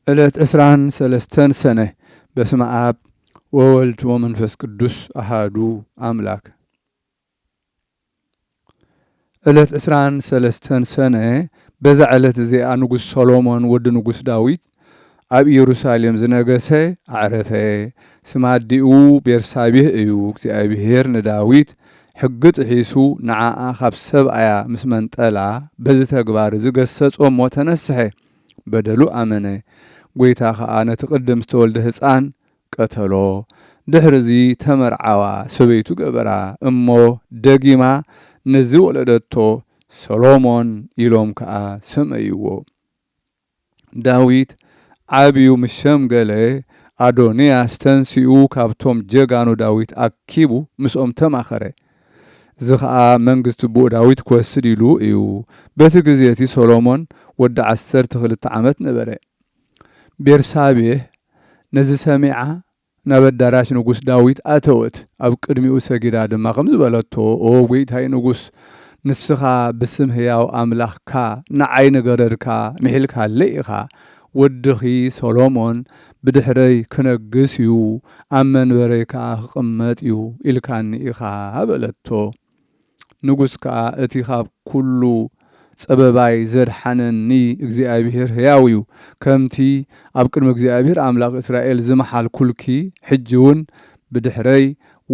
ዕለት 23 سنة بسم آب وولد ومنفس قدوس أحادو أملاك ዕለት 23 سنة بزع ዕለት እዚኣ ንጉስ ሰሎሞን ወዲ ንጉስ ዳዊት ኣብ ኢየሩሳሌም ዝነገሰ ዓረፈ ስማዲኡ ቤርሳቤህ እዩ እግዚአብሔር ንዳዊት ሕግ ጥሒሱ ንዓኣ ካብ ሰብኣያ ምስ መንጠላ በዚ ተግባር ዝገሰጾም ወተነስሐ በደሉ ኣመነ ጎይታ ከዓ ነቲ ቅድም ዝተወልደ ህፃን ቀተሎ ድሕርዚ ተመርዓዋ ሰበይቱ ገበራ እሞ ደጊማ ነዚ ወለደቶ ሰሎሞን ኢሎም ከዓ ሰመይዎ ዳዊት ዓብዩ ምሸም ገለ አዶንያስ ተንሲኡ ካብቶም ጀጋኑ ዳዊት አኪቡ ምስኦም ተማኸረ እዚ ከዓ መንግስቲ ቡኡ ዳዊት ክወስድ ኢሉ እዩ በቲ ግዜ እቲ ሰሎሞን ወዲ 12 ዓመት ነበረ ቤርሳቤህ ነዚ ሰሚዓ ናብ አዳራሽ ንጉስ ዳዊት አተወት ኣብ ቅድሚኡ ሰጊዳ ድማ ከም ዝበለቶ ኦ ጎይታይ ንጉስ ንስኻ ብስም ሕያው ኣምላኽካ ንዓይ ነገረድካ ምሒልካ ለኢኻ ወድኺ ሰሎሞን ብድሕረይ ክነግስ እዩ ኣብ መንበረይ ከዓ ክቕመጥ እዩ ኢልካኒ ኢኻ በለቶ ንጉስ ከዓ እቲ ካብ ኩሉ ፀበባይ ዘድሓነኒ እግዚአብሔር ሕያው እዩ ከምቲ ኣብ ቅድሚ እግዚአብሔር ኣምላኽ እስራኤል ዝመሓል ኩልኪ ሕጂ እውን ብድሕረይ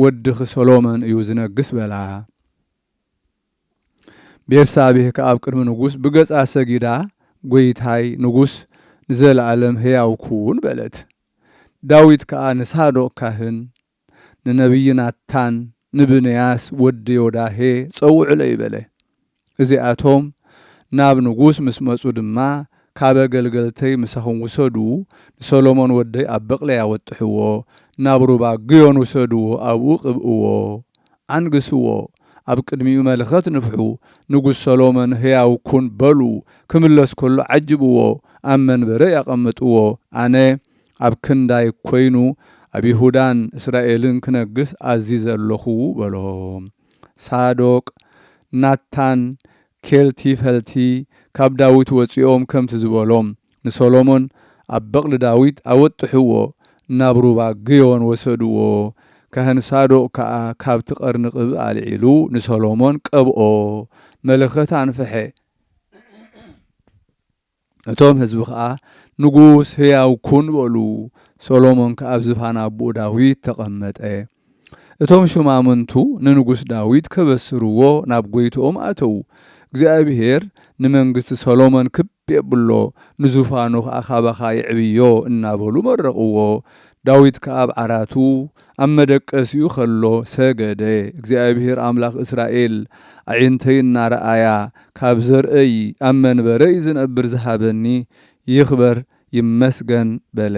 ወድኺ ሰሎሞን እዩ ዝነግስ በላ ቤርሳቤህ ከዓ ኣብ ቅድሚ ንጉስ ብገጻ ሰጊዳ ጎይታይ ንጉስ ንዘለዓለም ሕያው ኩን በለት ዳዊት ከዓ ንሳዶቅ ካህን ንነቢይ ናታን ንብንያስ ወዲ ዮዳሄ ፀውዕለ ይበለ እዚኣቶም ናብ ንጉስ ምስ መጹ ድማ ካብ አገልገልተይ ምሳኹም ውሰዱ ሰሎሞን ወደይ ኣብ በቕለያ ወጥሕዎ ናብ ሩባ ግዮን ውሰድዎ ኣብኡ ቅብእዎ አንግስዎ ኣብ ቅድሚኡ መልኸት ንፍሑ ንጉስ ሰሎሞን ሕያው ኩን በሉ ክምለስ ከሎ ዓጅብዎ ኣብ መንበረ ያቐምጥዎ ኣነ ኣብ ክንዳይ ኮይኑ ኣብ ይሁዳን እስራኤልን ክነግስ ኣዚዘ ኣለኹ በሎም ሳዶቅ ናታን ኬልቲ ፈልቲ ካብ ዳዊት ወፂኦም ከምቲ ዝበሎም ንሰሎሞን ኣብ በቕሊ ዳዊት ኣወጥሕዎ ናብ ሩባ ግዮን ወሰድዎ ካህን ሳዶቅ ከዓ ካብቲ ቀርኒ ቅብእ ኣልዒሉ ንሰሎሞን ቀብኦ መለኸት አንፈሐ እቶም ህዝቢ ከዓ ንጉስ ሕያው ኩን በሉ ሰሎሞን ከዓ ኣብ ዝፋና አቡኡ ዳዊት ተቐመጠ እቶም ሹማምንቱ ንንጉስ ዳዊት ከበስርዎ ናብ ጎይቶኦም ኣተው እግዚአብሔር ንመንግስቲ ሰሎሞን ክብ የብሎ ንዙፋኑ ከዓ ካባኻ ይዕብዮ እናበሉ መረቕዎ ዳዊት ከዓ ኣብ ዓራቱ ኣብ መደቀሲኡ ከሎ ሰገደ እግዚአብሔር ኣምላኽ እስራኤል ኣዒንተይ እናረኣያ ካብ ዘርአይ ኣብ መንበረይ ዝነብር ዝሃበኒ ይኽበር ይመስገን በለ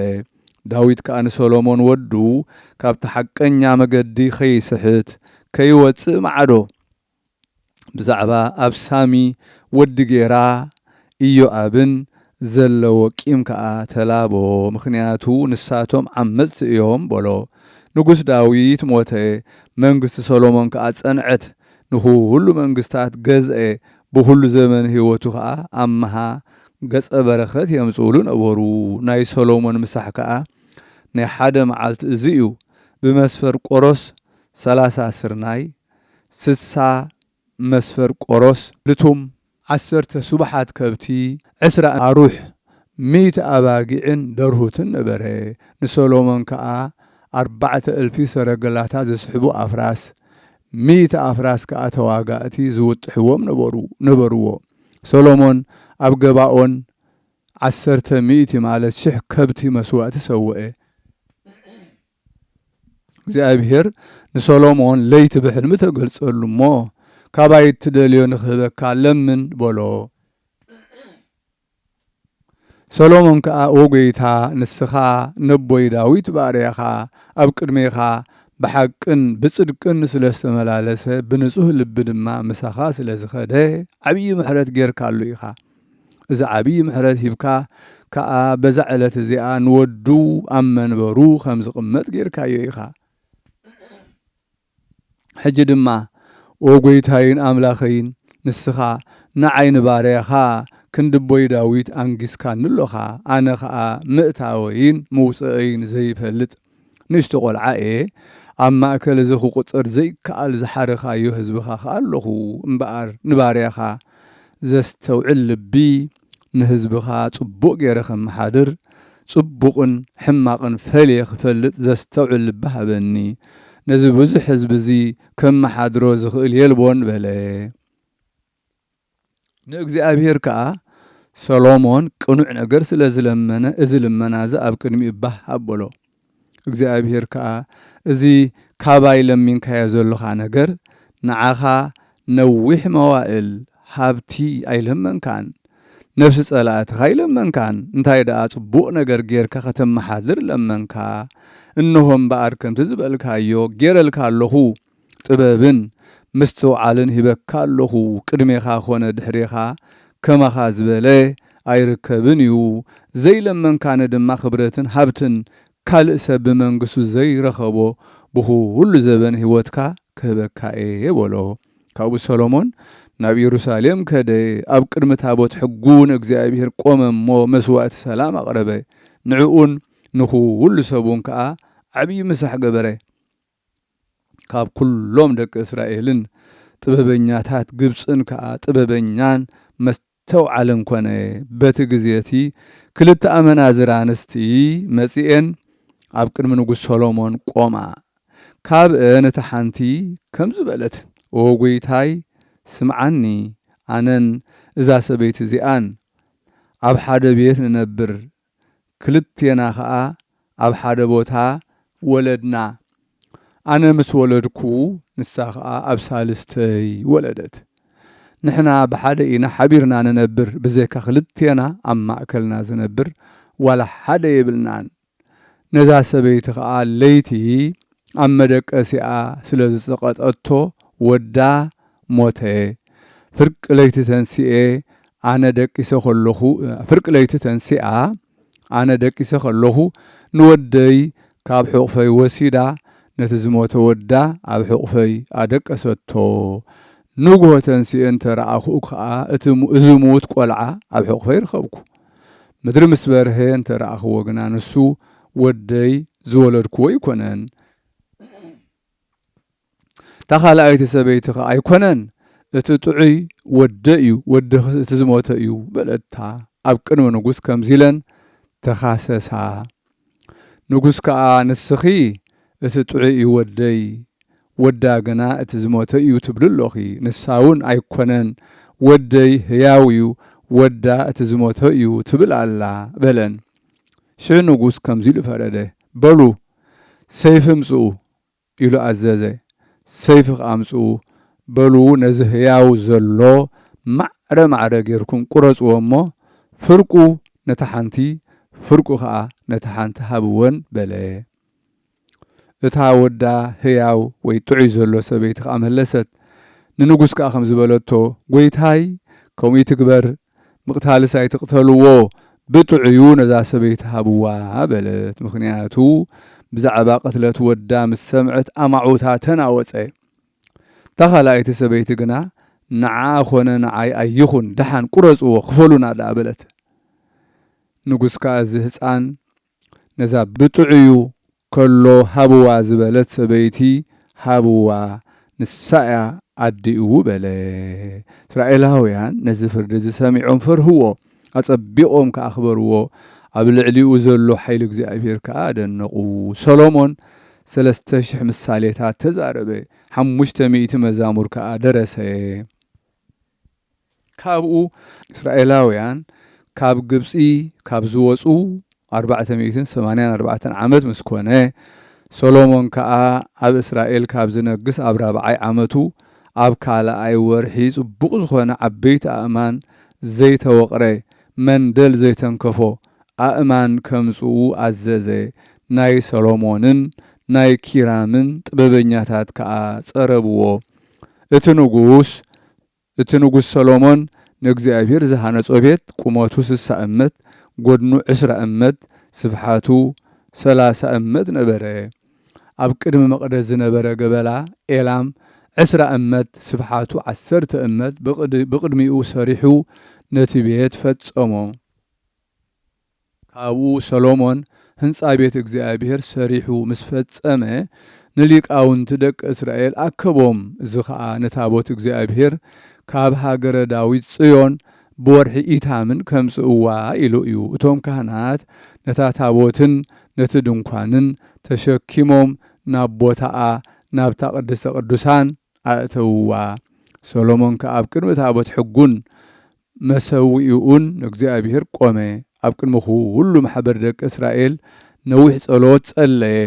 ዳዊት ከዓ ንሰሎሞን ወዱ ካብቲ ሓቀኛ መገዲ ከይስሕት ከይወፅእ ማዕዶ ብዛዕባ ኣብ ሳሚ ወዲ ጌራ ኢዮአብን ዘለዎ ቂም ከዓ ተላቦ ምክንያቱ ንሳቶም ዓመፅቲ እዮም በሎ ንጉስ ዳዊት ሞተ መንግስቲ ሰሎሞን ከዓ ጸንዐት ንኩሉ መንግስታት ገዝአ ብኩሉ ዘመን ህይወቱ ከዓ ኣምሃ ገጸ በረኸት የምጽኡሉ ነበሩ ናይ ሰሎሞን ምሳሕ ከዓ ናይ ሓደ መዓልቲ እዚ እዩ ብመስፈር ቆሮስ 30 ስርናይ 60 መስፈር ቆሮስ ልቱም 10 ሱባሓት ከብቲ 20 ኣሩሕ 100 ኣባጊዕን ደርሁትን ነበረ ንሰሎሞን ከዓ 4000 ሰረገላታት ዘስሕቡ ኣፍራስ 100 ኣፍራስ ከዓ ተዋጋእቲ ዝውጥሕዎም ነበርዎ ሰሎሞን ኣብ ገባኦን 100 ማለት 1000 ከብቲ መስዋዕቲ ሰውአ እግዚአብሔር ንሰሎሞን ለይቲ ብሕልሚ ተገልጸሉ እሞ ካባይ ትደልዮ ንኽህበካ ለምን በሎ ሰሎሞን ከዓ ወጎይታ ንስኻ ነቦይ ዳዊት ባርያኻ ኣብ ቅድሜኻ ብሓቅን ብጽድቅን ስለ ዝተመላለሰ ብንጹህ ልቢ ድማ ምሳኻ ስለ ዝኸደ ዓብዪ ምሕረት ጌርካሉ ኢኻ እዚ ዓብዪ ምሕረት ሂብካ ከዓ በዛ ዕለት እዚኣ ንወዱ ኣብ መንበሩ ከም ዝቕመጥ ጌርካዮ ኢኻ ሕጂ ድማ ወጎይታይን ኣምላኸይን ንስኻ ንዓይኒ ባርያኻ ክንድቦይ ዳዊት አንጊስካ ንሎኻ ኣነ ኸዓ ምእታወይን ምውፅአይን ዘይፈልጥ ንሽቶ ቆልዓ እየ ኣብ ማእከል እዚ ክቁፅር ዘይከኣል ዝሓረኻዮ ህዝብኻ ኸ ኣለኹ እምበኣር ንባርያኻ ዘስተውዕል ልቢ ንህዝብኻ ጽቡቕ ገይረ ከመሓድር ጽቡቕን ሕማቕን ፈልየ ክፈልጥ ዘስተውዕል ልቢ ሃበኒ ነዚ ብዙሕ ህዝቢ እዚ ከመሓድሮ ዝኽእል የልቦን በለ ንእግዚኣብሔር ከዓ ሰሎሞን ቅኑዕ ነገር ስለ ዝለመነ እዚ ልመና እዚ ኣብ ቅድሚኡ ባህ ኣበሎ እግዚአብሔር ከዓ እዚ ካባይ ለሚንካዮ ዘለኻ ነገር ንዓኻ ነዊሕ መዋእል ሃብቲ ኣይለመንካን ነፍሲ ጸላእትኻ ኣይለመንካን እንታይ ደኣ ጽቡቕ ነገር ጌርካ ከተመሓድር ለመንካ እነሆም በኣር ከምቲ ዝበልካዮ ጌረልካ ኣለኹ ጥበብን ምስትውዓልን ሂበካ ኣለኹ ቅድሜኻ ኾነ ድሕሪኻ ከማኻ ዝበለ ኣይርከብን እዩ ዘይለመንካነ ድማ ክብረትን ሃብትን ካልእ ሰብ ብመንግስቱ ዘይረኸቦ ብኩሉ ዘበን ህይወትካ ክህበካ እየ በሎ ካብኡ ሰሎሞን ናብ ኢየሩሳሌም ከደ ኣብ ቅድሚ ታቦት ሕጉን እግዚአብሔር ቆመ እሞ መስዋዕቲ ሰላም ኣቕረበ ንዕኡን ንኩሉ ሰቡን ከዓ ዓብዪ ምሳሕ ገበረ ካብ ኩሎም ደቂ እስራኤልን ጥበበኛታት ግብፅን ከዓ ጥበበኛን መስተውዓልን ኮነ በቲ ግዜቲ ክልተ ኣመናዝራ ኣንስቲ መጺአን ኣብ ቅድሚ ንጉስ ሰሎሞን ቆማ ካብአን እቲ ሓንቲ ከም ዝበለት ኦ ጎይታይ ስምዓኒ ኣነን እዛ ሰበይቲ እዚኣን ኣብ ሓደ ቤት ንነብር ክልቴና ከዓ ኣብ ሓደ ቦታ ወለድና ኣነ ምስ ወለድኩ ንሳ ከዓ ኣብ ሳልስተይ ወለደት ንሕና ብሓደ ኢና ሓቢርና ንነብር ብዘይካ ክልቴና ኣብ ማእከልና ዝነብር ዋላ ሓደ የብልናን ነዛ ሰበይቲ ከዓ ለይቲ ኣብ መደቀሲኣ ስለ ዝፀቐጠቶ ወዳ ሞተ ፍርቂ ለይቲ ተንሲኤ ኣነ ደቂሰ ከለኹ ፍርቂ ለይቲ ተንሲኣ ኣነ ደቂሰ ከለኹ ንወደይ ካብ ሕቑፈይ ወሲዳ ነቲ ዝሞተ ወዳ ኣብ ሕቑፈይ ኣደቀሰቶ ንጉሆ ተንሲኤ እንተረኣኽኡ ከዓ እቲ ዝሙት ቆልዓ ኣብ ሕቑፈይ ረኸብኩ ምድሪ ምስ በርሀ እንተረኣኽዎ ግና ንሱ ወደይ ዝወለድክዎ ይኮነን ተኻልኣይቲ ሰበይቲ ከዓ ኣይኮነን እቲ ጥዑይ ወደ እዩ ወደ እቲ ዝሞተ እዩ በለታ ኣብ ቅድሚ ንጉስ ከምዚ ኢለን ተኻሰሳ ንጉስ ከዓ ንስኺ እቲ ጥዑይ እዩ ወደይ ወዳ ግና እቲ ዝሞተ እዩ ትብል ኣለኺ ንሳ እውን ኣይኮነን ወደይ ህያው እዩ ወዳ እቲ ዝሞተ እዩ ትብል ኣላ በለን ሽዑ ንጉስ ከምዚ ኢሉ ፈረደ በሉ ሰይፊ ምጽኡ ኢሉ ኣዘዘ ሰይፊ ኣምጽኡ በሉ ነዚ ህያው ዘሎ ማዕረ ማዕረ ጌርኩም ቁረጽዎ እሞ ፍርቁ ነታ ሓንቲ ፍርቁ ከዓ ነታ ሓንቲ ሃብወን በለ እታ ወዳ ህያው ወይ ጥዑይ ዘሎ ሰበይቲ ከዓ መለሰት ንንጉስ ከዓ ከም ዝበለቶ ጎይታይ ከምኡ ትግበር ምቕታልሳይ ትቕተልዎ ብጥዑዩ ነዛ ሰበይቲ ሃብዋ በለት ምክንያቱ ብዛዕባ ቅትለት ወዳ ምስ ሰምዐት ኣማዑታ ተናወፀ ተኻልኣይቲ ሰበይቲ ግና ንዓ ኮነ ንዓይ ኣይኹን ደሓን ቁረጽዎ ክፈሉና ዳ በለት ንጉስ ከዓ እዚ ህፃን ነዛ ብጥዑዩ ከሎ ሃብዋ ዝበለት ሰበይቲ ሃብዋ ንሳያ ኣዲኡ በለ እስራኤላውያን ነዚ ፍርዲ ዝሰሚዖም ፈርህዎ ኣጸቢቖም ከኣኽበርዎ ኣብ ልዕሊኡ ዘሎ ሓይሊ እግዚኣብሔር ከዓ ኣደነቑ ሰሎሞን 3,000 ምሳሌታት ተዛረበ 500 መዛሙር ከዓ ደረሰ ካብኡ እስራኤላውያን ካብ ግብፂ ካብ ዝወፁ 484 ዓመት ምስ ኮነ ሰሎሞን ከዓ ኣብ እስራኤል ካብ ዝነግስ ኣብ 4ይ ዓመቱ ኣብ ካልኣይ ወርሒ ጽቡቕ ዝኾነ ዓበይቲ ኣእማን ዘይተወቕረ መንደል ዘይተንከፎ ኣእማን ከምጽኡ ኣዘዘ ናይ ሰሎሞንን ናይ ኪራምን ጥበበኛታት ከዓ ጸረብዎ እቲ ንጉስ ሰሎሞን ንእግዚአብሔር ዝሃነጾ ቤት ቁመቱ 60 እመት ጎድኑ 20 እመት ስፍሓቱ 30 እመት ነበረ ኣብ ቅድሚ መቕደስ ዝነበረ ገበላ ኤላም 20 እመት ስፍሓቱ 10 እመት ብቅድሚኡ ሰሪሑ ነቲ ቤት ፈጸሞ። ካብኡ ሰሎሞን ህንፃ ቤት እግዚአብሔር ሰሪሑ ምስ ፈጸመ ንሊቃውንቲ ደቂ እስራኤል አከቦም። እዚ ከዓ ንታቦት እግዚአብሔር ካብ ሃገረ ዳዊት ጽዮን ብወርሒ ኢታምን ከምጽእዋ ኢሉ እዩ። እቶም ካህናት ነታ ታቦትን ነቲ ድንኳንን ተሸኪሞም ናብ ቦታኣ ናብታ ቅድስተ ቅዱሳን ኣእተውዋ። ሰሎሞን ከኣብ ቅድሚ ታቦት ሕጉን መሰዊኡን እግዚአብሔር ቆመ። ኣብ ቅድሚ ኩሉ ማሕበር ደቂ እስራኤል ነዊሕ ጸሎት ጸለየ።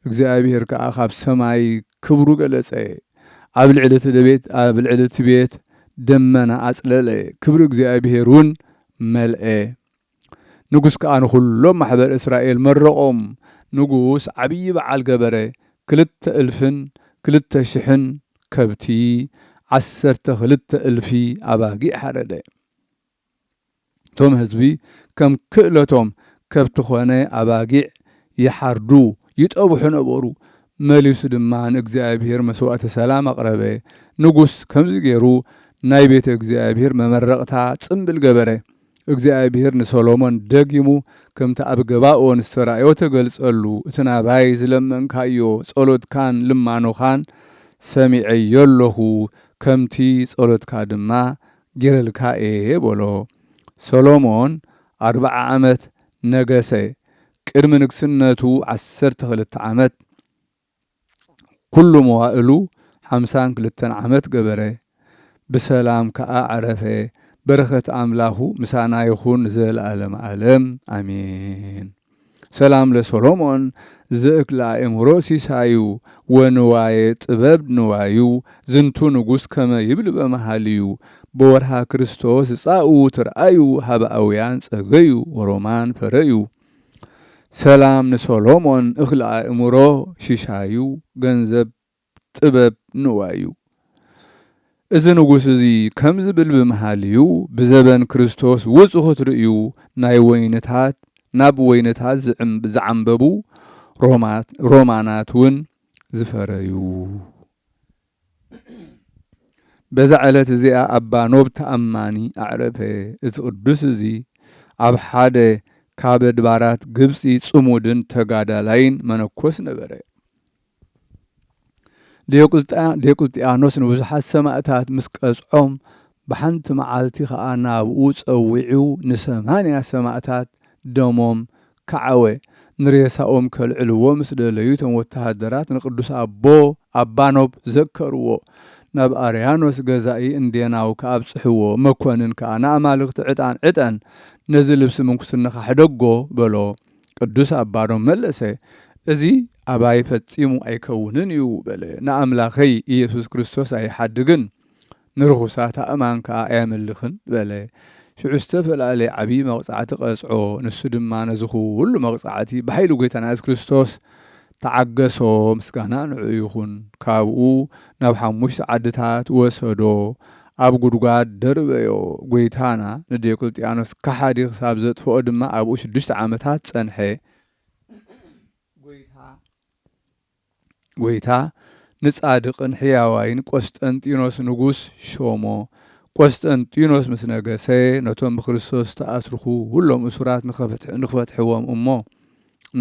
እግዚአብሔር ከዓ ካብ ሰማይ ክብሩ ገለጸ። ኣብ ልዕሊ እቲ ቤት ደመና አጽለለ። ክብሪ እግዚአብሔር እውን መልአ። ንጉሥ ከዓ ንኩሎም ማሕበር እስራኤል መረቆም። ንጉሥ ዓብይ በዓል ገበረ። 2,200 ከብቲ 12,000 ኣባጊዕ ሓረደ። እቶም ህዝቢ ከም ክእለቶም ከብቲ ኾነ ኣባጊዕ ይሓርዱ ይጠብሑ ነበሩ። መሊሱ ድማ ንእግዚአብሔር መስዋዕተ ሰላም ኣቕረበ። ንጉሥ ከምዚ ገይሩ ናይ ቤተ እግዚአብሔር መመረቕታ ጽምብል ገበረ። እግዚአብሔር ንሰሎሞን ደጊሙ ከምቲ ኣብ ገባኦን ዝተራእዮ ተገልጸሉ። እቲ ናባይ ዝለመንካዮ ጸሎትካን ልማኖኻን ሰሚዐዮ ኣለኹ፣ ከምቲ ጸሎትካ ድማ ጌረልካ እየ በሎ። ሰሎሞን 40 ዓመት ነገሰ። ቅድሚ ንግስነቱ 12 ዓመት፣ ኩሉ መዋእሉ 52 ዓመት ገበረ። ብሰላም ከዓ ዓረፈ። በረኸት አምላኹ ምሳና ይኹን ዘለዓለም ዓለም አሜን። ሰላም ለሰሎሞን ዘእክለ አእምሮ ሲሳዩ ወንዋየ ጥበብ ንዋዩ ዝንቱ ንጉሥ ከመ ይብል በመሃልዩ በወርሃ ክርስቶስ ጻኡ ትርአዩ ሃብአውያን ጸገዩ ወሮማን ፈረዩ። ሰላም ንሰሎሞን እክለ አእምሮ ሽሻዩ ገንዘብ ጥበብ ንዋዩ። እዚ ንጉሥ እዚ ከም ዝብል ብምሃልዩ ብዘበን ክርስቶስ ውጽኡ ትርእዩ ናይ ወይንታት ናብ ወይንታት ዝዓንበቡ ሮማናት እውን ዝፈረዩ። በዛ ዕለት እዚኣ ኣባ ኖብ ተኣማኒ ኣዕረፈ። እቲ ቅዱስ እዚ ኣብ ሓደ ካብ ኣድባራት ግብፂ ጽሙድን ተጋዳላይን መነኮስ ነበረ። ዲዮቅልጥያኖስ ንብዙሓት ሰማዕታት ምስ ቀጽዖም ብሓንቲ መዓልቲ ከዓ ናብኡ ጸዊዑ ን80 ሰማዕታት ደሞም ከዓወ። ንሬሳኦም ከልዕልዎ ምስ ደለዩ እቶም ወተሃደራት ንቅዱስ ኣባኖብ ዘከርዎ። ናብ ኣርያኖስ ገዛኢ እንዴናው ከኣብጽሕዎ። መኮንን ከዓ ንኣማልክቲ ዕጣን ነዚ ልብሲ ምንኩስናኻ ሕደጎ በሎ። ቅዱስ ኣባኖብ መለሰ፣ እዚ ኣባይ ፈጺሙ ኣይከውንን እዩ በለ። ንኣምላኸይ ኢየሱስ ክርስቶስ ኣይሓድግን፣ ንርኹሳት ኣእማን ከዓ ኣየምልኽን በለ። ሽዑ ዝተፈላለየ ዓብዪ መቕጻዕቲ ቀጽዖ። ንሱ ድማ ነዚ ኩሉ መቕጻዕቲ ብሓይሊ ጎይታና ኢየሱስ ክርስቶስ ተዓገሶ። ምስጋና ንዑ ይኹን። ካብኡ ናብ 5 ዓድታት ወሰዶ፣ ኣብ ጉድጓድ ደርበዮ። ጎይታና ንዲዮቅልጥያኖስ ከሓዲ ክሳብ ዘጥፍኦ ድማ ኣብኡ 6 ዓመታት ጸንሐ። ጎይታ ንጻድቕን ሕያዋይን ቆስጠንጢኖስ ንጉሥ ሾሞ። ቆስጠንጢኖስ ምስ ነገሰ ነቶም ብክርስቶስ ተኣስርኹ ሁሎም እሱራት ንኽፈትሕዎም እሞ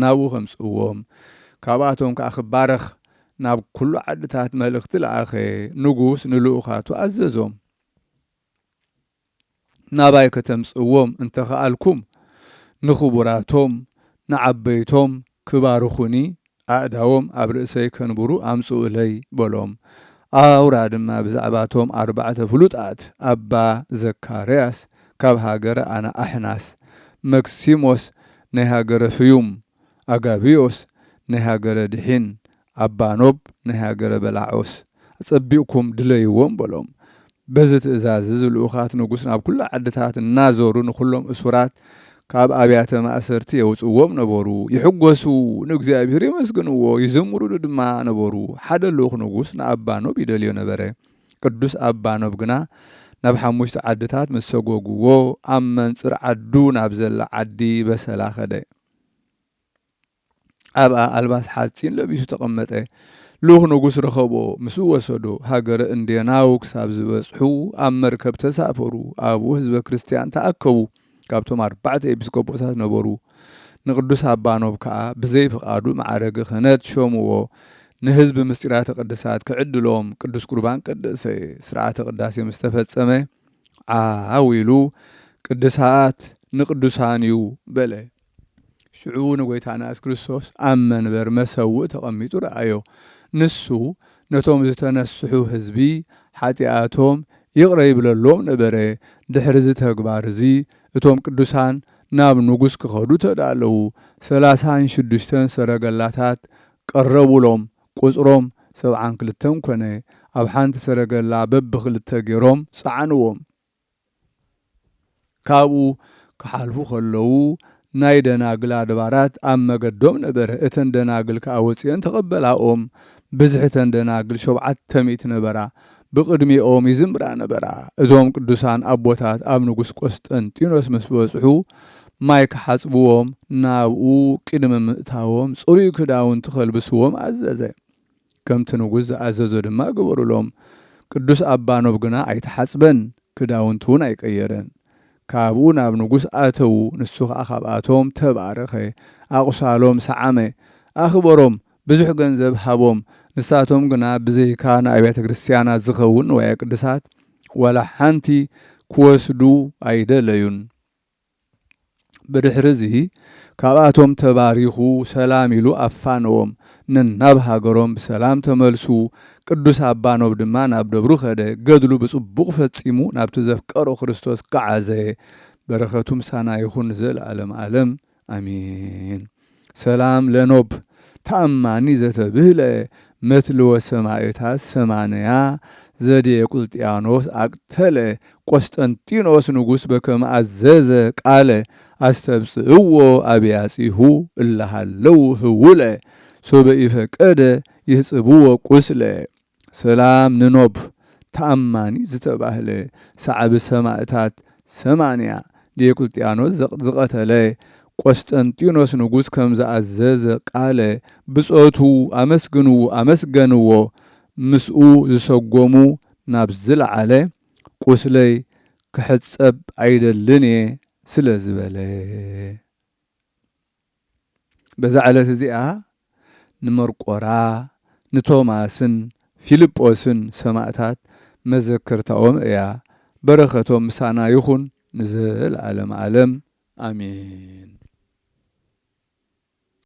ናብኡ ከምጽእዎም። ካብኣቶም ከዓ ክባረኽ ናብ ኩሉ ዓድታት መልእኽቲ ለኣኸ። ንጉሥ ንልኡኻቱ ኣዘዞም፣ ናባይ ከተምጽእዎም እንተኸኣልኩም ንኽቡራቶም ንዓበይቶም ክባርኹኒ ኣእዳዎም ኣብ ርእሰይ ከንብሩ ኣምጽኡ ኢለይ በሎም። ኣውራ ድማ ብዛዕባቶም 4 ፍሉጣት ኣባ ዘካርያስ ካብ ሃገረ ኣና ኣሕናስ፣ መክሲሞስ ናይ ሃገረ ፍዩም፣ ኣጋቢዮስ ናይ ሃገረ ድሒን፣ ኣባኖብ ናይ ሃገረ በላዖስ ኣጸቢቕኩም ድለይዎም በሎም። በዚ ትእዛዝ ዝልኡኻት ንጉሥ ናብ ኩሉ ዓድታት እናዞሩ ንኩሎም እሱራት ካብ ኣብያተ ማእሰርቲ የውጽዎም ነበሩ። ይሕጐሱ ንእግዚአብሔር የመስግንዎ ይዘምሩሉ ድማ ነበሩ። ሓደ ልኡኽ ንጉሥ ንኣባኖብ ይደልዮ ነበረ። ቅዱስ ኣባኖብ ግና ናብ 5 ዓድታት ምስ ሰጎግዎ ኣብ መንጽር ዓዱ ናብ ዘላ ዓዲ በሰላ ኸደ። ኣብኣ ኣልባስ ሓጺን ለቢሱ ተቐመጠ። لوخ نغوس رخبو مسو وسدو هاجر انديناو كساب زبصحو ام مركب تسافرو ابو حزب كريستيان تاكبو كابتوم 4 ኤጲስቆጶሳት ነበሩ ንቅዱስ አባኖብ ከዓ ብዘይ ፍቃዱ ማዕረግ ክህነት ሾምዎ ንህዝብ ምስጢራተ ቅድሳት ክዕድሎም ቅዱስ ቁርባን ቅድሰ ስርዓተ ቅዳሴ ምስተፈጸመ አዊሉ ቅድሳት ንቅዱሳንዩ በለ ሽዑ ንጎይታና ኢየሱስ ክርስቶስ አብ መንበር መሰውእ ተቀሚጡ ረአዮ ንሱ ነቶም ዝተነስሑ ህዝቢ ሓጢአቶም ይቅረ ይብለሎም ነበረ ድሕሪ እዚ ተግባር እዚ እቶም ቅዱሳን ናብ ንጉስ ክኸዱ ተዳለው 36 ሰረገላታት ቀረቡሎም ቁጽሮም 72 ኮነ ኣብ ሓንቲ ሰረገላ በብክልተ ገይሮም ጻዕንዎም ካብኡ ክሓልፉ ከለው ናይ ደናግል ኣድባራት ኣብ መገዶም ነበረ እተን ደናግል ከዓ ወፅየን ተቐበላኦም ብዝሕተን ደናግል 700 ነበራ بقدميهم يزمرا نبرا ادوم قدوسان ابوتات اب نغوس قسطنطينوس مسبصحو مايك حصبوهم نابو قدم متاوم صري كداون تخلبسوهم عززه كمت نغوس عززو دما غبرلوم قدوس ابانوب غنا ايتحصبن كداون تون ايقيرن كابو ناب نغوس اتو نسو اخاباتهم تبارخه اقصالهم سعمه اخبروم بزح ገንዘብ ሃቦም ንሳቶም ግና ብዘይካ ንአብያተ ክርስቲያናት ዝኸውን ወይ ቅዱሳት ወላ ሓንቲ ክወስዱ አይደለዩን ብድሕሪ እዚ ካብኣቶም ተባሪኹ ሰላም ኢሉ ኣፋነዎም ናብ ሃገሮም ብሰላም ተመልሱ ቅዱስ አባኖብ ድማ ናብ ደብሩ ኸደ ገድሉ ብጽቡቕ ፈጺሙ ናብቲ ዘፍቀሮ ክርስቶስ ከዓዘ በረኸቱ ምሳና ይኹን ዘለዓለም ዓለም አሜን ሰላም ለኖብ تأماني ذات بهلة مثل وسمايتها سمانيا زدي قلطيانوس أقتله قسطنطينوس نغوس بكم عزز قال استبصئو أبياسيه الله لو هوله سبئ فقد يصبو قسله سلام ننوب تأماني ذات بهلة صعب سمايتات سمانيا دي قلطيانوس زقتله قسطنطينوس نغوس كم زعزز قال بصوتو امسغنو مسؤ زسغومو نابزل على قسلي كحصب ايدلني سلازبله بزعلت زيها نمرقورا نتوماسن فيليبوسن سماعتات مذكرتهم يا برختهم مسانا يخون نزل عالم آمين